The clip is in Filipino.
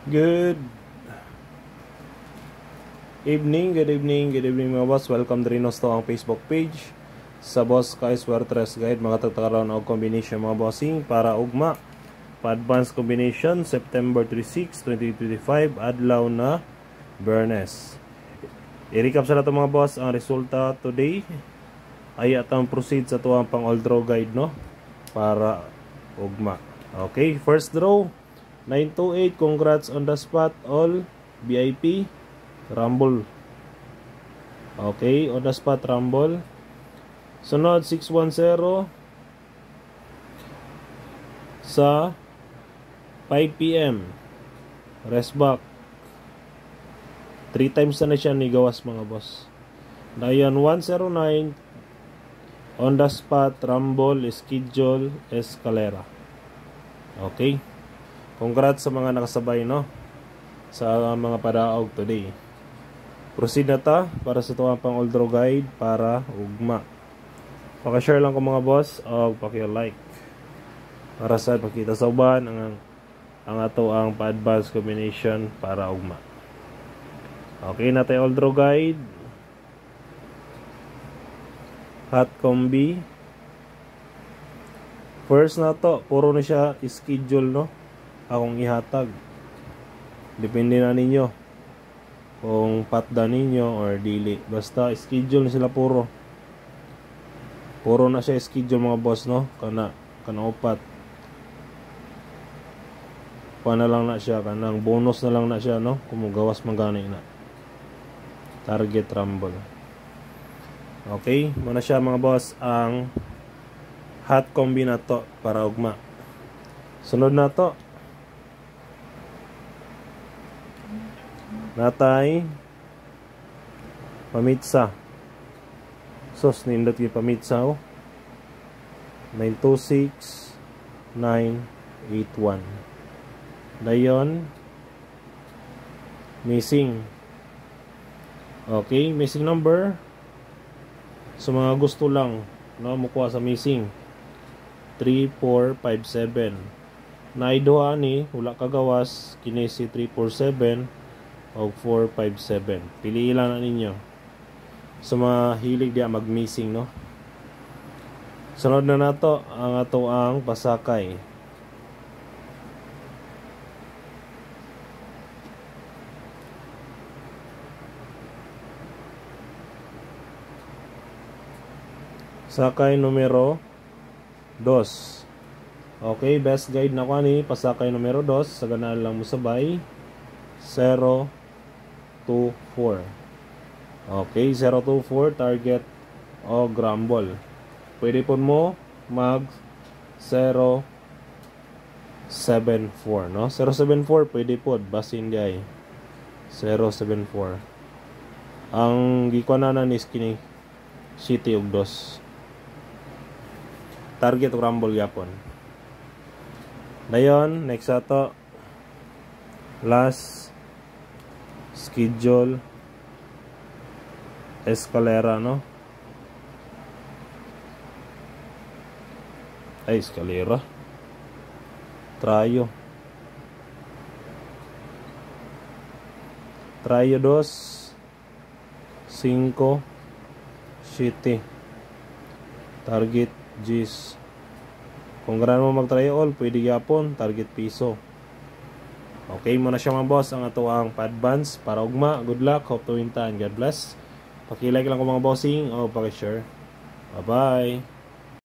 Good good evening mga boss. Welcome diri to ang Facebook page sa Boss Kais Wertres Guide. Mga tagtakaroon og combination mga bossing para ugma pa advanced combination September 26, 2025 adlaw na Bernes. I-recap sa nato mga boss ang resulta today. Ay atang proceed sa tuwang pang all draw guide no para ugma. Okay, first draw 928, congrats on the spot all VIP Rumble. Okay, on the spot Rumble. Sunod 610 sa 5 PM rest back 3 times na siya ni gawas mga boss. Dayon 109 on the spot Rumble schedule Escalera. Okay, congrats sa mga nakasabay no sa mga padaog today. Proceed na ta para sa tuwang pang all draw guide para ugma. Paka-share lang ko mga boss o paki-like para sa pakita sa uban ang ato ang pa-advance combination para ugma. Okay na tayo all draw guide. Hot combi. First na to, puro na siya schedule no. Akong ihatag. Depende na ninyo kung patda ninyo or dili. Basta schedule na sila puro. Puro na siya schedule mga boss no. Kana upat. Na lang na siya. Kanang bonus na lang na siya no. Kumugawas magani na. Target Rumble. Okay. Muna siya mga boss ang hot combi na to para ugma. Sunod na to. Natay pamitsa. Sos nindot yung pamitsa oh. 926 981. Dayon missing. Okay, missing number. Sa mga gusto lang no mukuha sa missing 3457. Naiduha ni wala kagawas kini si 347 o 457. Piliin lang na ninyo. Sa mga hilig diya mag-missing no. Sunod na nato ang ato ang pasakay. Sakay numero 2. Okay, best guide na ko ni pasakay numero 2. Sa ganaan lang mo sabay 024. Okay, 024 target o Rumble. Pwede po mo mag 074 no. 074 pwede po basin di ay 074. Ang gikuananan is kini City og 2. Target o Rumble yapon. Dayon next ato last schedule Escalera no. Ay Escalera Trayo 2 5 7 target G's. Kung ganahan mo mag-try all pwede yapon target piso. Okay, muna siya mga boss ang ato ang pa-advance para ugma. Good luck, hope to win ta and God bless. Paki-like lang ko mga bossing o paki-share. Bye-bye.